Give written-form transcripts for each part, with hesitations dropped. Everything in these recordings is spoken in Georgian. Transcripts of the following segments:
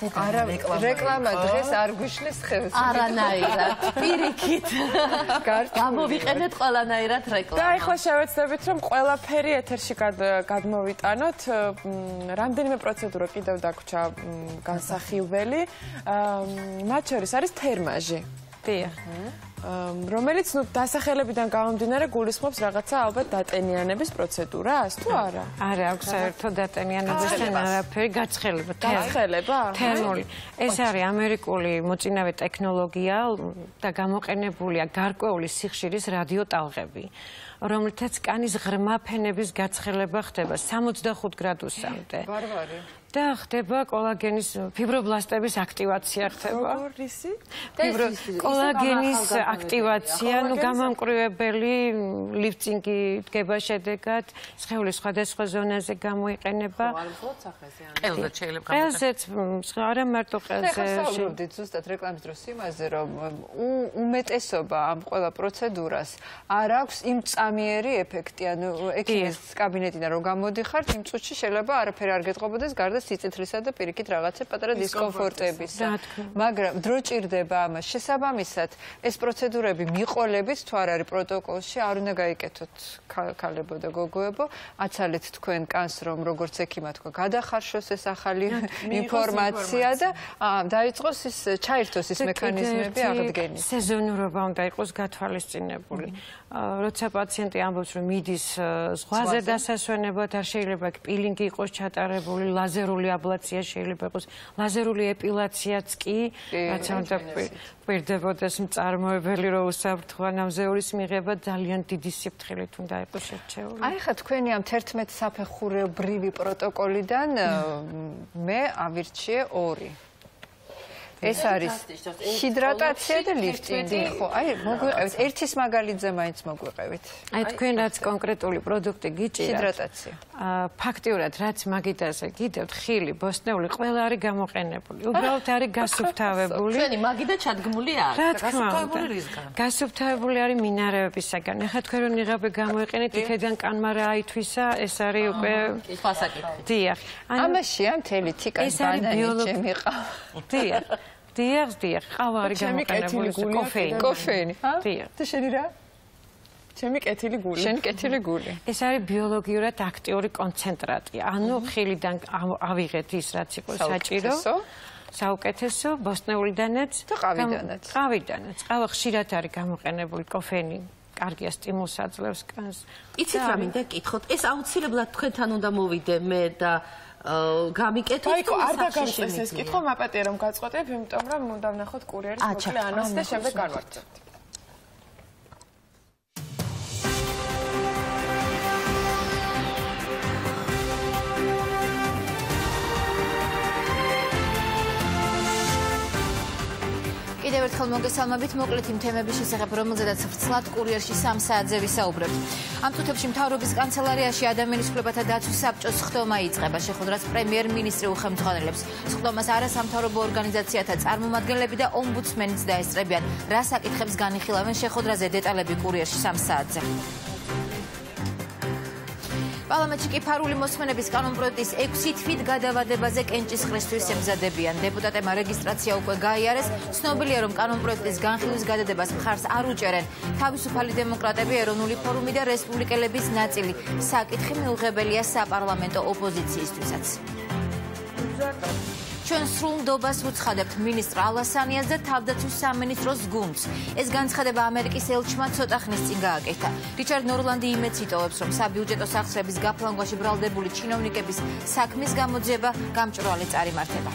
რეკლამა დღეს არ გვიშლის ხელს. არანაირად, პირიქით. გამოვიყენეთ ყველანაირად რეკლამა. და ახლა შევეცდებით, რომ ყველაფერი ეთერში გადმოვიტანოთ. რამდენიმე პროცედურა კიდევ დაგვრჩა განსახილველი. მათ შორის არის თერმაჟი. დიახ. რომელიც დასახელებიდან გამომდინარე გულისხმობს რაღაცა ალბათ დატენიანების პროცედურას თუ არა? არა, აქვს საერთოდ დატენიანებასთან არაფერი გაცხელება. თერმული. ეს არის ამერიკული მოწინავე ტექნოლოგია და გამოყენებულია გარკვეული სიხშირის რადიოტალღები, რომლითაც კანის ღრმა ფენების გაცხელება ხდება 65 გრადუსამდე. ბარბარი. და ხდება კოლაგენის ფიბრობლასტების აქტივაცია ხდება. კოლაგენის აქტივაცია, გამამკვრივებელი ლიფტინგი დგება შედეგად, სხეულის სხვადასხვა ზონაზე გამოიყენება. ყელზეც შეიძლება. ყელზეც, არა მარტო ყელზე. ეხლა საუბრობდით ზუსტად რეკლამის დროს იმაზე, რომ უმეტესობა ამ ყველა პროცედურას არ აქვს იმ წამიერი ეფექტი, ანუ ექიმის კაბინეტიდან რომ გამოდიხართ, იმ წუთში შეიძლება არაფერი არ გეტყობოდეს გარდა სიცოცხლისა და პირიქით რაღაცა პატარა დისკომფორტებისა. მაგრამ დრო ჭირდება ამას. შესაბამისად, ეს პროცედურები მიყოლებით თუ არ არის პროტოკოლში, არ უნდა გაიკეთოთ ქალებო და გოგოებო, აცალეთ თქვენ კანს, რომ როგორც ექიმა თქვა, გადახარშოს ეს ახალი ინფორმაცია და დაიწყოს ის ჩაირთოს ის მექანიზმები აღდგენის. სეზონურობა უნდა იყოს გათვალისწინებული. როცა პაციენტი ამბობს, რომ მიდის ზღვაზე დასასვენებლად, არ შეიძლება პილინგი იყოს ჩატარებული, ლაზერული აბლაცია შეიძლება იყოს, ლაზერული ეპილაციაც კი, რაც უნდა პირდებოდეს მწარმოებელი, რომ უსაფრთხო ანამზეულის მიღება ძალიან დიდი სიფრთხილით უნდა იყოს შერჩეული. აი ხა თქვენი ამ 11 საფეხურებრივი პროტოკოლიდან მე ავირჩიე 2. ეს არის ჰიდრატაცია და ლიფტინგი, ხო? აი, მოგვიყევით ერთის მაგალითზე მაინც მოგვიყევით. აი, თქვენ რაც კონკრეტული პროდუქტი გიჭირთ. ჰიდრატაცია. ფაქტიურად რაც მაგიდაზე გიდევთ, ხილი, ბოსტნეული, ყველა არის გამოყენებული. უბრალოდ არის გასუფთავებული. ჩვენი მაგიდა ჩადგმული არის. რა თქმა უნდა. გასუფთავებული არის მინარევებისაგან. ეხლა თქვენ რომ ნიღაბი გამოიყენეთ, იქიდან კანმა რა აითვისა, ეს არის უკვე ფასაკითხი. დიახ. ამაში ამ მთელი თიკას ბანანი ჩემიყავ. დიახ. დიახ, ყავა არის გამოყენებული, კოფეინი. დიახ. და შენი რა? ჩემი კეთილი გული. შენი კეთილი გული. ეს არის ბიოლოგიურად აქტიური კონცენტრატი. ანუ ხილიდან ავიღეთ ის, რაც იყო საჭირო. საუკეთესო, ბოსტნეულიდანაც და ყავიდანაც. ყავა ხშირად არის გამოყენებული, კოფეინი კარგია სტიმულს აძლევს კანს. იცით რა მინდა გკითხოთ, ეს აუცილებლად თქვენთან უნდა მოვიდე მე და გამიკეთოთ. აიქო, არ დაგამწეს ეს კითხვა, მაპატია რომ გაწყვეტებ, იმიტომ რომ უნდა ვნახოთ კურიერის მოკლე ანონსი და შემდეგ განვარცხებთ. კიდევ ერთხელ მოგესალმებით, მოკლედ იმ თემების შესახებ, რომელზედაც ვრცლად კურიერში 3 საათზე ვისაუბრებთ. ამ წუთებში მთავრობის კანცელარიაში ადამიანის უფლებათა დაცვის საბჭოს სხდომა იწყება, შეხვედრას პრემიერ-მინისტრი უხელმძღვანელებს. სხდომას არასამთავრობო ორგანიზაციათა წარმომადგენლები და ომბუდსმენიც დაესწრებიან. რა საკითხებს განიხილავენ შეხვედრაზე, დეტალები კურიერში 3 საათზე. პარლამენტში კი ფარული მოსმენების კანონპროექტის 6 თვით გადავადებაზე კენჭისყრისთვის ემზადებიან. დეპუტატებმა რეგისტრაცია უკვე გაიარეს. ცნობილია, რომ კანონპროექტის განხილვის გადადებას მხარს არ უჭერენ თავისუფალი დემოკრატები, ეროვნული ფორუმი და რესპუბლიკელების ნაწილი. საკითხი მიუღებელია საპარლამენტო ოპოზიციისთვისაც. ჩვენ სრულ ნდობას ვუცხადებთ მინისტრ ალასანიას და თავდაცვის სამინისტროს გუნდს. ეს განცხადება ამერიკის ელჩმა ცოტა ხნის წინ გააკეთა. რიჩარდ ნორლანდი იმედს იტოვებს, რომ საბიუჯეტო სახსრების გაფლანგვაში ბრალდებული ჩინოვნიკების საქმის გამოძიება გამჭვირვალე წარიმართება.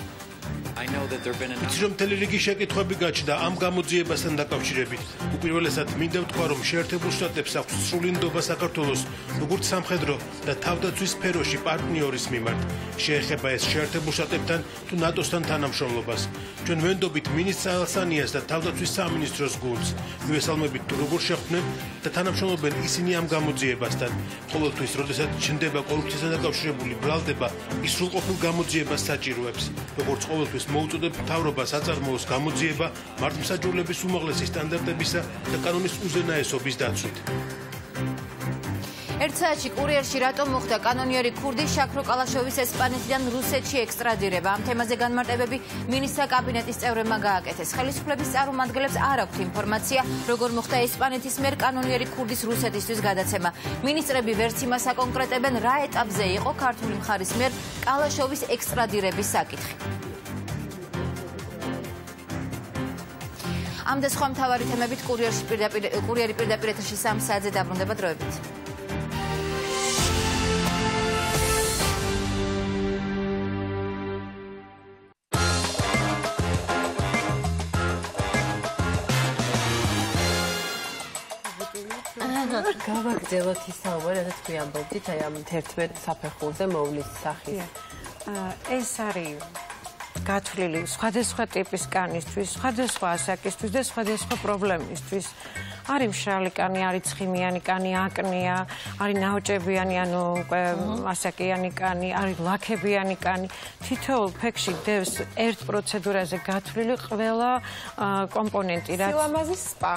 იცი რომ მთელი რიგი შეკითხვები გაჩნდა ამ გამოძიებასთან დაკავშირებით. უპირველესად მინდა ვთქვა, რომ შეერთებულ შტატებს აქვს სრული ნდობა საქართველოს როგორც სამხედრო და თავდაცვის სფეროში პარტნიორის მიმართ. შეეხება ეს შეერთებულ შტატებთან თუ ნატოსთან თანამშრომლობას. ჩვენ ვენდობით მინისტრ ალასანიას და თავდაცვის სამინისტროს გუნდს. მივესალმებით თუ როგორ შეხვდნენ და თანამშრომლობენ ისინი ამ გამოძიებასთან. ყოველთვის, როდესაც ჩნდება კორუფციასთან დაკავშირებული ბრალდება, ის სრულყოფილ გამოძიებას საჭიროებს. როგორც ყოველთვის მოუწოდებ მთავრობას აწარმოოს გამოძიება მართლმსაჯულების უმაღლესი სტანდარტებისა და კანონის უზენაესობის დაცვით. ერთ საათში კურიერში რატომ მოხდა კანონიერი ქურდი შაქრო კალაშოვის ესპანეთიდან რუსეთში ექსტრადირება. ამ თემაზე განმარტებები მინისტრთა კაბინეტის წევრებმა გააკეთეს. ხელისუფლების წარმომადგენლებს არ აქვთ ინფორმაცია, როგორ მოხდა ესპანეთის მიერ კანონიერი ქურდის რუსეთისთვის გადაცემა. მინისტრები ვერც იმას აკონკრეტებენ, რა ეტაპზე იყო ქართული მხარის მიერ კალაშოვის ექსტრადირების საკითხი. ამ და სხვა მთავარი თემებით კურიერი პირდაპირ ეთერში 3 საათზე დაბრუნდება დროებით. გავაგრძელოთ ის საუბარი, რაც თქვი ამბობდით, აი ამ 11 საფეხურზე მოვლის სახის. ეს არის გათვლილი სხვადასხვა ტიპის კანისთვის, სხვადასხვა ასაკისთვის და სხვადასხვა პრობლემისთვის. არის მშრალი კანი, არის ცხიმიანი კანი, აკნია, არის ნაოჭებიანი, ანუ ასაკიანი კანი, არის ლაქებიანი კანი. თითოეულ ფეხში დევს ერთ პროცედურაზე გათვლილი ყველა კომპონენტი, რაც სილამაზის სპა.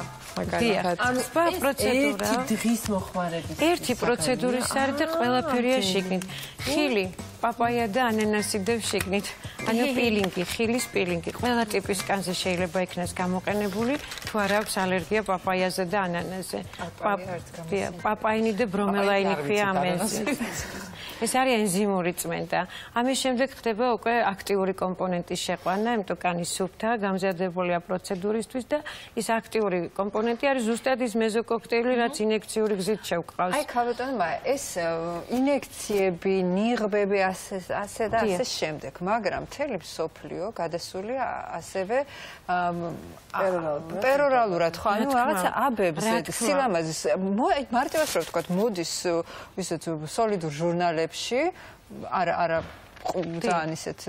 სპა პროცედურა. ერთი დღის მოხმარების. ერთი პროცედურის არის და ყველაფერია შიგნით. ხილი, პაპაია და ანანასი დევს შიგნით. ანუ პილინგი, ხილის პილინგი. ყველა ტიპის კანზე შეიძლება იქნას გამოყენებული, თუ არ აქვს ალერგია პაპაიაზე და ანანასზე. პაპაინი და ბრომელაინი ქვია ამ ენზიმს. ეს არის ენზიმური წმენდა. ამის შემდეგ ხდება უკვე აქტიური კომპონენტის შეყვანა, იმიტომ კანის სუფთა გამზადებულია პროცედურისთვის და ის აქტიური კომპონენტი არის ზუსტად ის მეზოკოქტეილი, რაც ინექციური გზით შევყავს. აი, ქალბატონო, ეს ინექციები, ნიღბები ასე და ასე შემდეგ, მაგრამ მთელი მსოფლიო გადასულია ასევე პერორალურად, ხო, ანუ რაღაცა აბებს, სილამაზის, მარტივად რო ვთქვათ, მოდის ისეთ სოლიდურ ჟურნალებში, არა ძალიან ისეთ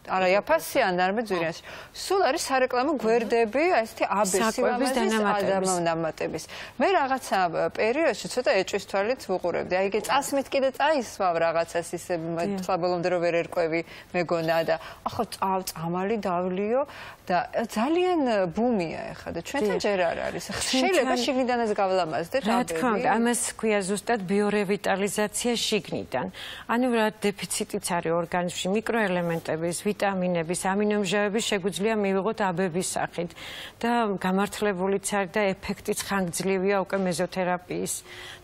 არა იაფასიან არამედ ძვირიანში. სულ არის სარეკლამო გვერდები, აი ესეთი აბესილამაზის ადამიანამატების. მე რაღაცა პერიოდში ცოტა ეჭვის თვალით ვუყურებდი. აი წასმით კიდე წაისვავ რაღაცას ისე თქვა ბოლომდე რომ ვერ ერკვევი მეგონა და ახლა წამალი დავლიო და ძალიან ბუმია ეხლა და ჩვენთან ჯერ არ არის. შეიძლება შიგნიდანაც გავლამაზდეთ აბები. რა თქმა უნდა, ამას ქვია ზუსტად ბიორევიტალიზაცია შიგნიდან. ანუ რა დეფიციტიც არის ორგანიზმში, მიკროელემენტების, ვიტამინების, ამინომჟავების შეგვიძლია მივიღოთ აბების სახით და გამართლებულიც არის და ეფექტიც ხანგრძლივია უკვე მეზოთერაპიის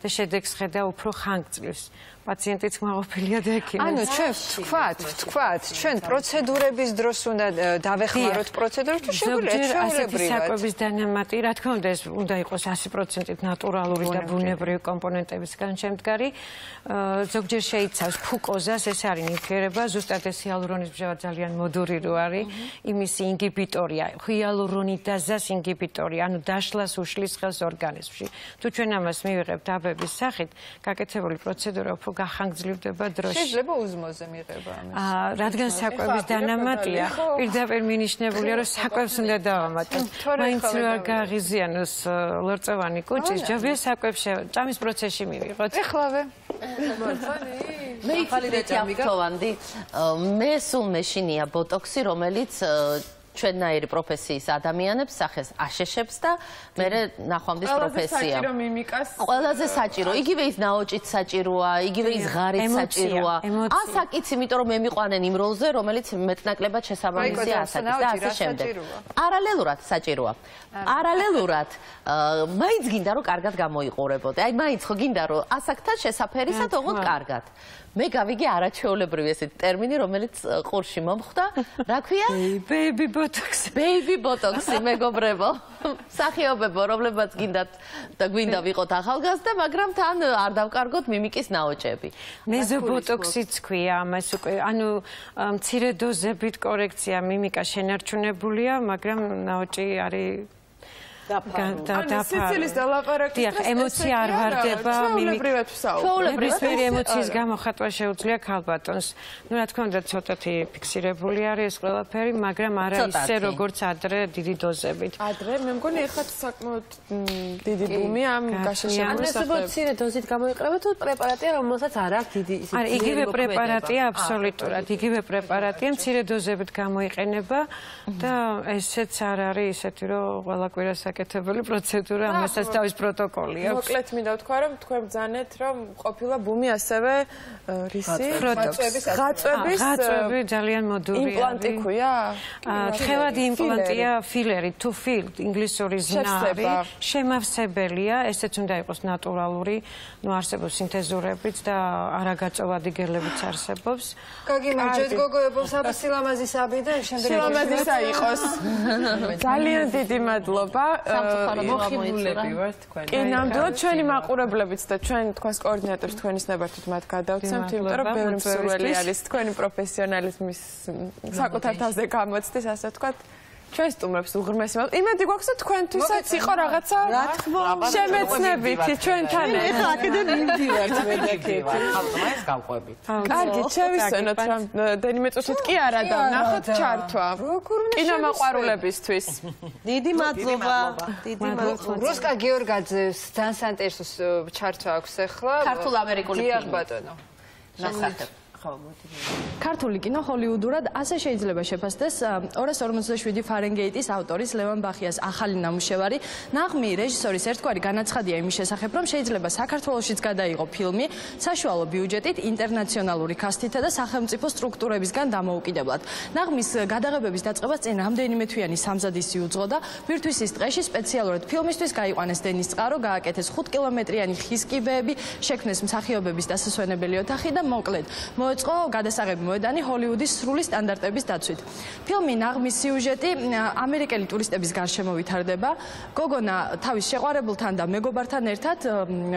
და შედეგს ხედა უფრო ხანგრძლივს. პაციენტიც გმაყოფილია და ექიმიც. ანუ ჩვენ ვთქვათ, ჩვენ პროცედურების დროს უნდა დავეხმაროთ პროცედურებს თუ შეგვიძლია ასეთი საკვების დანამატი, რა თქმა უნდა, ეს უნდა იყოს 100% ნატურალური და ბუნებრივი კომპონენტებისგან შემდგარი. ზოგჯერ შეიცავს ფუკოზას, ეს არის ნივთიერება, ზუსტად ეს ჰიალურონის მჟავა ძალიან მოდური რო არის, იმისი ინგიბიტორია, ჰიალურონიდაზას ინგიბიტორი, ანუ დაშლას უშლის ხელს ორგანიზმში. თუ ჩვენ ამას მივიღებთ აბების სახით, გაკეთებული პროცედურა უფრო გახანგრძლივდება დროში. შეიძლება უზმოზე მიღება ამას. რადგან საკვების დანამატია, პირდაპირ მინიშნებულია, რომ საკვებს უნდა დავამატოთ. მაინც რო არ გააღიზიანოს ლორწოვანი კუჭი, ჯობია საკვებს ჭამის პროცესში მივიღოთ. ეხლავე. მე იფალიდეთი ავთოვანდი. მე სულ მეშინია ბოტოქსი, რომელიც ჩვენნაირი პროფესიის ადამიანებს სახეს აშეშებს და მე ნახვამდის პროფესია. ყველაზე საჭირო. იგივე ის ნაოჭიც საჭიროა, იგივე ის ღარიც საჭიროა. ასაკიც, იმიტომ რომ მე მიყვანენ იმ როლზე, რომელიც მეტნაკლებად შესაბამისია ასაკის და ასე შემდეგ. პარალელურად საჭიროა. პარალელურად მაინც გინდა რომ კარგად გამოიყურებოდე. აი მაინც ხო გინდა რომ ასაკთან შესაფერისად ოღონდ კარგად. მე გავიგე არაჩვეულებრივი ესეთი ტერმინი, რომელიც ყურში მომხვდა. რა ქვია? ბეიბი ბოტოქსი. ბეიბი ბოტოქსი, მეგობრებო. სახიობებო, რომლებაც გინდათ და გვინდა ვიყოთ ახალგაზრდა, მაგრამ თან არ დავკარგოთ მიმიკის ნაოჭები. მეზობოტოქსიც ქვია ამას უკვე. ანუ მცირე დოზებით კორექცია მიმიკა შენარჩუნებულია, მაგრამ ნაოჭი არის სიცილის და ლაპარაკის დიახ, ემოცია არ ვარდება, ჩვეულებრივად ვსაუბრობთ. ნებისმიერი ემოციის გამოხატვა შეუძლია ქალბატონს. ნუ რა თქმა უნდა, ცოტათი ფიქსირებული არის ეს ყველაფერი, მაგრამ არა ისე როგორც ადრე დიდი დოზებით. ადრე მე მგონი ეხლა საკმაოდ დიდი ბუმი ამ გაშეშებული სახელმწიფო მცირე დოზით გამოიყრება თუ პრეპარატია, რომელსაც არ აქვს დიდი ისეთი. არა, იგივე პრეპარატია აბსოლუტურად, იგივე პრეპარატია, მცირე დოზებით გამოიყენება და ესეც არ არის ისეთი, რომ ყველა კვირას გასაკეთებელი პროცედურა, ამასაც თავის პროტოკოლი აქვს. მოკლედ მინდა ვთქვა, რომ თქვენ ბრძანეთ, რომ ყოფილა ბუმი ასევე რისი ღაწვების ძალიან მოდური იმპლანტი ქვია? თხევადი იმპლანტია, ფილერი, to fill, ინგლისური ზნარი, შემავსებელია, ესეც უნდა იყოს ნატურალური, ნუ არსებობს სინთეზურებიც და არაგაწოვადი გელებიც არსებობს. გაგიმარჯვეთ გოგოებო, სილამაზისაბი და შემდეგ სილამაზისა იყოს. ძალიან დიდი მადლობა. მოხიბლები ვართ თქვენ. კი, ნამდვილად ჩვენი მაყურებლებიც და ჩვენ თქვენს კოორდინატორს თქვენის ნებართვით მათ გადავცემთ, იმიტომ რომ ბევრი მსურველი არის თქვენი პროფესიონალიზმის საკუთარ თავზე გამოცდის, ასე ვთქვათ. ჩვენ სტუმრებს უღრმესი მადლობა. იმედი გვაქვს, რომ თქვენთვისაც იყო რაღაცა შემეცნებითი ჩვენთან. ეხლა აქედან მივდივართ მედაკეთი. ხალხმაის გავყვებით. კარგი, შევისვენოთ რამდენიმე წუთით კი არა და ნახოთ ჩართვა. კინომაყვარულებისთვის. დიდი მადლობა. დიდი მადლობა. რუსკა გიორგაძეს დანსანტერსის ჩართვა აქვს ახლა. ქართულ ამერიკული ფილმი. დიახ ბატონო. ნახატებ. ქართული კინო ჰოლივუდურად ასე შეიძლება შეფასდეს 247 ფარენგეიტის ავტორის ლევან ბახიას ახალი ნამუშევარი. ნაღმი რეჟისორის ერთგვარი განაცხადია იმის შესახებ, რომ შეიძლება საქართველოშიც გადაიღო ფილმი საშუალო ბიუჯეტით, ინტერნაციონალური კასტითა და სახელმწიფო სტრუქტურებისგან დამოუკიდებლად. ნაღმის გადაღებების დაწყებას წინ რამდენიმე თვიანი სამზადისი უძღო და ბირთვისის ტყეში სპეციალურად ფილმისთვის გაიყვანეს დენის წყარო, გააკეთეს 5 კილომეტრიანი ხის კიბეები, შექმნეს მსახიობების დასასვენებელი ოთახი და მოკლედ მოეწყო გადასაღები მოედანი ჰოლივუდის სრული სტანდარტების დაცვით. ფილმი ნაღმის სიუჟეტი ამერიკელი ტურისტების გარშემო ვითარდება. გოგონა თავის შეყვარებულთან და მეგობართან ერთად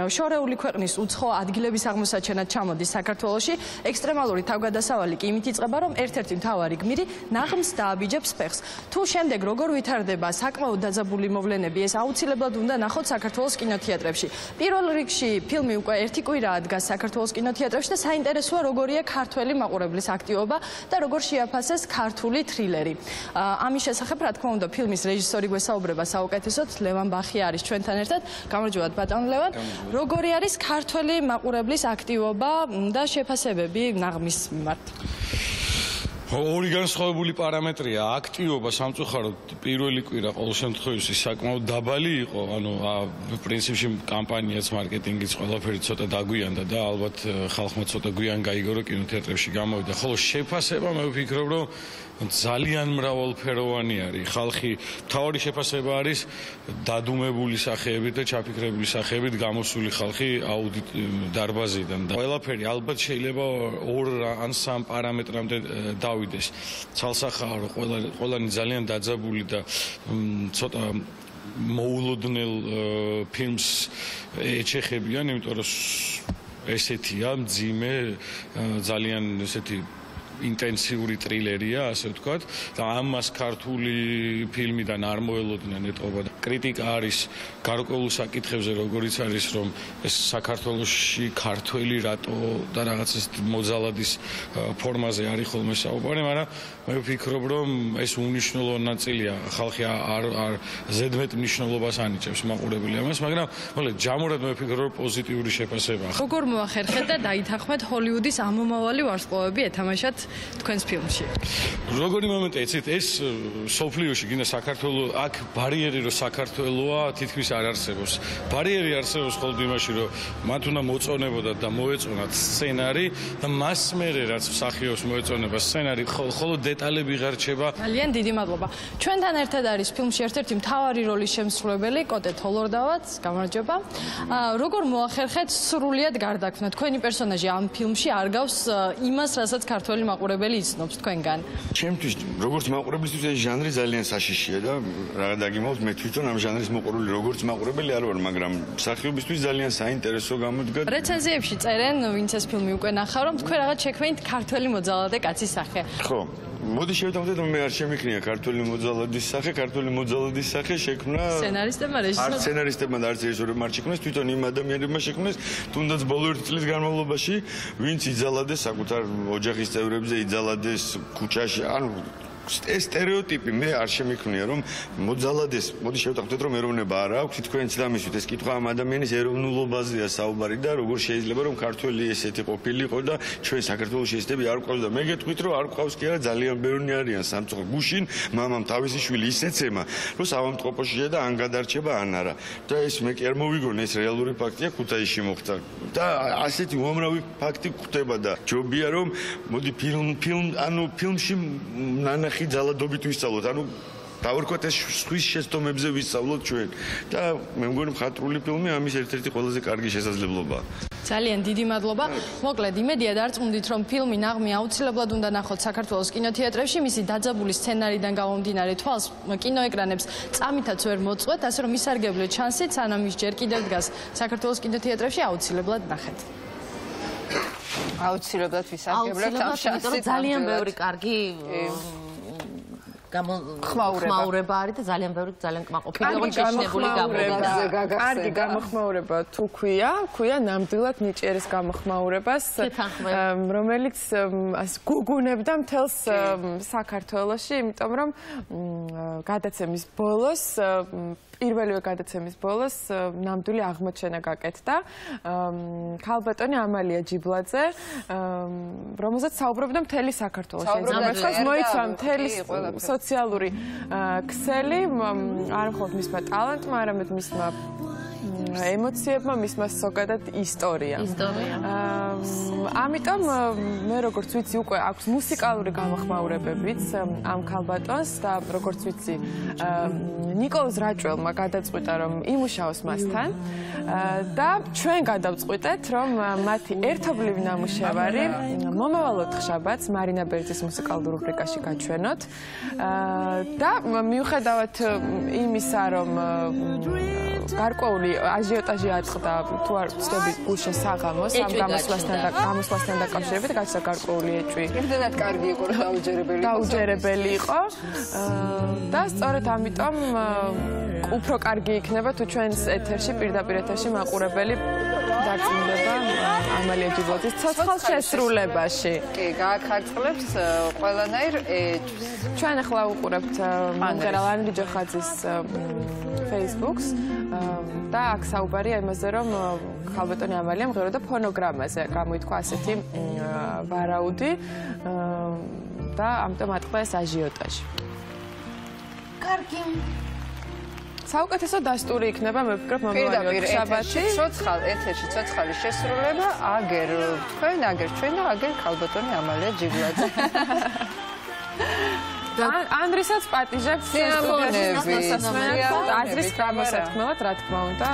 შორეული ქვეყნის უცხო ადგილების აღმოსაჩენად ჩამოდის საქართველოში. ექსტრემალური თავგადასავალი კი იმით იწყება, რომ ერთ-ერთი მთავარი გმირი ნაღმს დააბიჯებს ფეხს. თუ შემდეგ როგორ ვითარდება საკმაოდ დაძაბული მოვლენები, ეს აუცილებლად უნდა ნახოთ საქართველოს კინოთეატრებში. პირველ რიგში ფილმი უკვე 1 კვირაა დგას საქართველოს კინოთეატრებში და საინტერესოა როგორია ქართველი მაყურებლის აქტივობა და როგორ შეაფასეს ქართული თრილერი. ამის შესახებ, რა თქმა უნდა, ფილმის რეჟისორი გვესაუბრება საუკეთესოდ, ლევან ბახია არის ჩვენთან ერთად. გამარჯობათ ბატონ ლევან. როგორი არის ქართველი მაყურებლის აქტივობა და შეფასებები ნაღმის მიმართ? ორი განსხვავებული პარამეტრია. აქტივობა სამწუხაროდ პირველი კვირა ყოველ შემთხვევაში საკმაოდ დაბალი იყო. ანუ პრინციპში კამპანიაც, მარკეტინგიც ყველაფერი ცოტა დაგვიანდა და ალბათ ხალხმა ცოტა გვიან გაიგო, რომ კინოთეატრებში გამოვიდა. ხოლო შეფასება მე ვფიქრობ, რომ ძალიან მრავალფეროვანი არის. ხალხი მთავარი შეფასება არის დადუმებული სახეებით და ჩაფიქრებული სახეებით გამოსული ხალხი აუდიტ დარბაზიდან და ყველაფერი ალბათ შეიძლება 2 ან 3 პარამეტრამდე დავიდეს. ცალსახაა ყველანი ძალიან დაძაბული და ცოტა მოულოდნელ ფილმს ეჩეხებიან, იმიტომ რომ ესეთია მძიმე ძალიან ესეთი ინტენსიური ტრილერია, ასე ვთქვათ, და ამას ქართული ფილმიდან არ მოელოდნენ ეტყობა. კრიტიკა არის გარკვეულ საკითხებზე, როგორიც არის, რომ ეს საქართველოში ქართველი რატო და რაღაცა მოძალადის ფორმაზე არის ხოლმე საუბარი, მაგრამ მე ვფიქრობ, რომ ეს უნიშნულო ნაწილია. ხალხი არ ზედმეტ მნიშვნელობას ანიჭებს მაყურებელი ამას, მაგრამ მოკლედ ჯამურად მე ვფიქრობ, რომ პოზიტიური შეფასება. როგორ მოახერხეთ და დაითანხმეთ ჰოლივუდის ამომავალი ვარსკვლავები ეთამაშათ თქვენს ფილმში? როგორი მომენტია, იცით, ეს სოფლიოში გინდა საქართველოს აქ ბარიერი რო საქართველოა თითქმის არ არსებობს. ბარიერი არსებობს მხოლოდ იმაში, რომ მათ უნდა მოწონებოდა და მოეწონათ სცენარი და მას მერე რაც მსახიობს მოეწონება სცენარი, ხოლო დეტალები ღარჩება. ძალიან დიდი მადლობა. ჩვენთან ერთად არის ფილმში ერთ-ერთი მთავარი როლის შემსრულებელი კოტე თოლორდავაც, გამარჯობა. როგორ მოახერხეთ სრულიად გარდაქმნა? თქვენი პერსონაჟი ამ ფილმში არ გავს იმას, რასაც ქართველი მაყურებელი იცნობს თქვენგან. ჩემთვის როგორც მაყურებლისთვის ეს ჟანრი ძალიან საშიშია და რა დაგიმოვთ, მე თვითონ ამ ჟანრის მოყურული როგორც მაყურებელი არ ვარ, მაგრამ მსახიობისთვის ძალიან საინტერესო გამოდგა. რეცენზიებში წერენ, ვინც ეს ფილმი უკვე ნახა, რომ თქვენ რაღაც შექმნით ქართველი მოძალადე კაცის სახე. ხო, მოდი შევთავაზოთ, რომ მე არ შემიქნია ქართული მოძალადის სახე, ქართული მოძალადის სახე შექმნა სცენარისტებმა, რეჟისორებმა. არ სცენარისტებმა და არც რეჟისორებმა არ შექმნეს, თვითონ იმ ადამიანებმა შექმნეს, თუნდაც ბოლო 1 წლის განმავლობაში, ვინც იძალადეს საკუთარ ოჯახის წევრებზე, იძალადეს ქუჩაში, ანუ ეს სტერეოტიპი მე არ შემიქმნია რომ მოძალადეს, მოდი შევთანხმდეთ რომ ეროვნება არ აქვს, თქვენც დამისვით ეს კითხვა ამ ადამიანის ეროვნულობაზეა საუბარი და როგორ შეიძლება რომ ქართველი ესეთი ყოფილიყო და ჩვენ საქართველოში ესეთები არ ყავს და მე გეტყვით რომ არ ყავს კი არა ძალიან ბევრი არიან სამწუხაროდ გუშინ მამამ თავისი შვილი ისეცემა რომ საავადმყოფოშია და ან გადარჩება ან არა და ეს მე კი არ მოვიგონე ეს რეალური ფაქტია ქუთაისში მოხდა და ასეთი უამრავი ფაქტი ხდება და ჯობია რომ მოდი ფილმში ნანახი ძალადობით ვისწავლოთ ანუ დავარქვათ ეს სხვის შეცდომებზე ვისწავლოთ ჩვენ და მე მგონი მხატვრული ფილმი ამის ერთ-ერთი ყველაზე კარგი შესაძლებლობაა ძალიან დიდი მადლობა. მოკლედ, იმედია დარწმუნდით, რომ ფილმი ნაღმი აუცილებლად უნდა ნახოთ საქართველოს კინოთეატრებში, მისი დაძაბული სცენარიდან გამომდინარე თვალს კინოეკრანებს წამითაც ვერ მოწყვეთ, ასე რომ ისარგებლეთ შანსით, სანამ ის ჯერ კიდევ დგას საქართველოს კინოთეატრებში აუცილებლად ნახეთ. აუცილებლად ვისარგებლებთ ამ შანსით. ძალიან ბევრი კარგი ხმაურება არის და ძალიან ბევრი ძალიან კმაყოფილი შეშინებული გამოდგა. კარგი გამოხმაურება თუ ქვია ნამდვილად ნიჭიერის გამოხმაურებას, რომელიც გუგუნებდა მთელს საქართველოში, იმიტომ რომ გადაცემის ბოლოს პირველივე გადაცემის ბოლოს ნამდვილი აღმოჩენა გაკეთდა ქალბატონი ამალია ჯიბლაძე, რომელზეც საუბრობდა მთელი საქართველოს. ეს მოიცვა მთელი სოციალური ქსელი, არ მხოლოდ მისმა ტალანტმა, არამედ მისმა ემოციებმა, მისმა ზოგადად ისტორია. ამიტომ მე როგორც ვიცი, უკვე აქვს მუსიკალური გამოხმაურებებიც ამ ქალბატონს და როგორც ვიცი, ნიკოლოზ რაჭველმა გადაწყვიტა რომ იმუშაოს მასთან და ჩვენ გადავწყვიტეთ რომ მათი ერთობლივი ნამუშევარი მომავალ ოთხშაბათს მარინა ბერძის მუსიკალურ რუბრიკაში გაჩვენოთ და მიუხედავად იმისა რომ გარკვეული აჟიოტაჟი აწყდა თუ არ ვცდები გუშინ საღამოს ამ გამოსვლასთან დაკავშირებით გაჩნდა გარკვეული ეჭვი. იმდენად კარგი იყო რომ დაუჯერებელი იყო და სწორედ ამიტომ უფრო კარგი იქნება თუ ჩვენს ეთერში პირდაპირ ეთერში მაყურებელი დარწმუნდება ამალია ჯიბლაძის ცოცხალ შესრულებაში. კი, გააქარწყლებს ყველანაირ ეჭვს. ჩვენ ახლა უყურებთ მომღერალ ანრი ჯოხაძის Facebook-ს და აქ საუბარია იმაზე, რომ ქალბატონი ამალია მღეროდა ფონოგრამაზე, გამოითქვა ასეთი ვარაუდი და ამიტომ ატყდა ეს აჟიოტაჟი. კარგი. საუკეთესო დასტური იქნება, მე ვფიქრობ, მომავალი ოთხშაბათი. ეთერში ცოცხალი შესრულება, აგერ თქვენ, აგერ ჩვენ და აგერ ქალბატონი ამალია ჯიბლაძე. ანდრისაც პატიჟებს აზრის გამოსათქმელად, რა თქმა უნდა,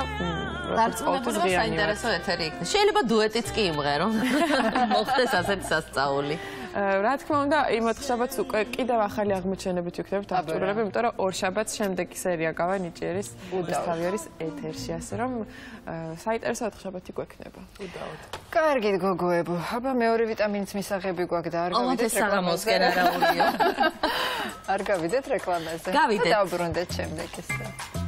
დარწმუნებული ვარ, საინტერესო ეთერი იქნება. შეიძლება დუეტიც კი იმღერო. მოხდეს ასეთი სასწაული. რა თქმა უნდა, იმ ოთხშაბათს უკვე კიდევ ახალი აღმოჩენებით ვიქნებით ავტორები, იმიტომ რომ ორ შაბათს შემდეგი სერია გავა ნიჭიერის უსთავიერის ეთერში, ასე რომ საინტერესო ოთხშაბათი გვექნება. კარგი გოგოებო, აბა მეორე ვიტამინის მისაღები გვაქვს და არ გავიდეთ საღამოსკენ არაურიო. არ გავიდეთ რეკლამაზე. გავიდეთ. დავბრუნდეთ შემდეგ ისე.